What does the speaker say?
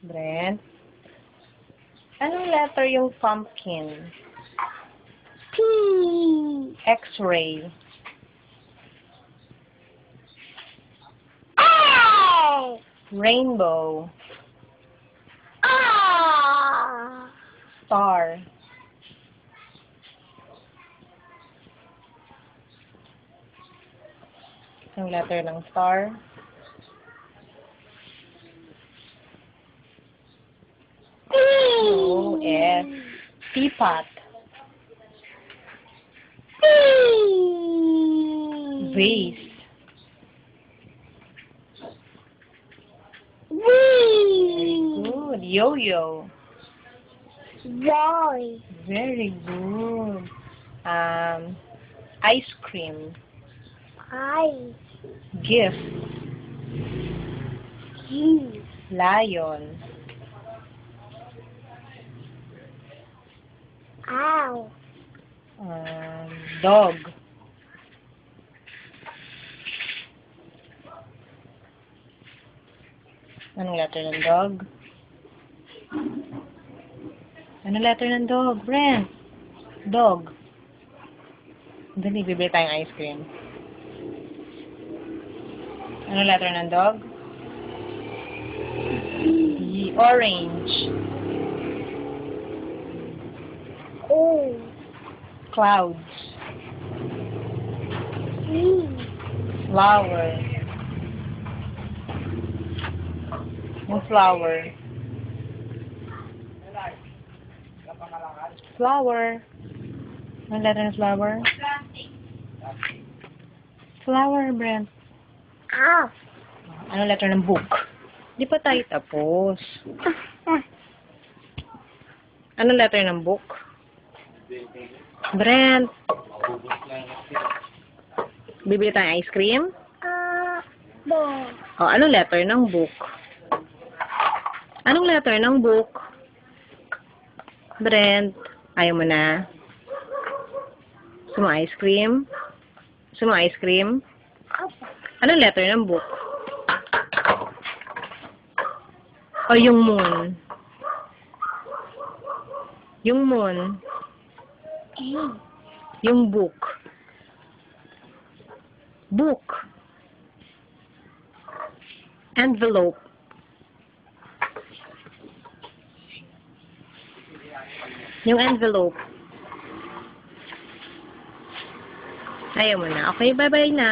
Brent? Anong letter yung pumpkin? P. X-ray. A. Rainbow. R. Star. Anong letter ng star? T. O, S. Teapot. T. Vase. V. Good. Yo-yo. Y. Very good. Ice cream. I. Gift. G. Lion. Ow. Dog. Anong letter ng dog? Anong letter ng dog, Brent? Dog. Dali, bibili tayong ice cream. Anong letter ng dog? D. Orange. O. Clouds. E. Flower. Yung flower. Flower. Anong letter ng flower? Flower, Brent. F. Anong letter ng book? Di pa tayo tapos. Anong letter ng book? Brent. Bibili tayong ice cream? B. O, anong letter ng book? Anong letter ng book? Brent. Ayaw mo na? Gusto mo ice cream? Gusto mo ice cream? Anong letter ng book? O, yung moon. Yung moon. A. Yung book. Book. Envelope. Yung envelope. Ayaw mo na. Okay, bye-bye na.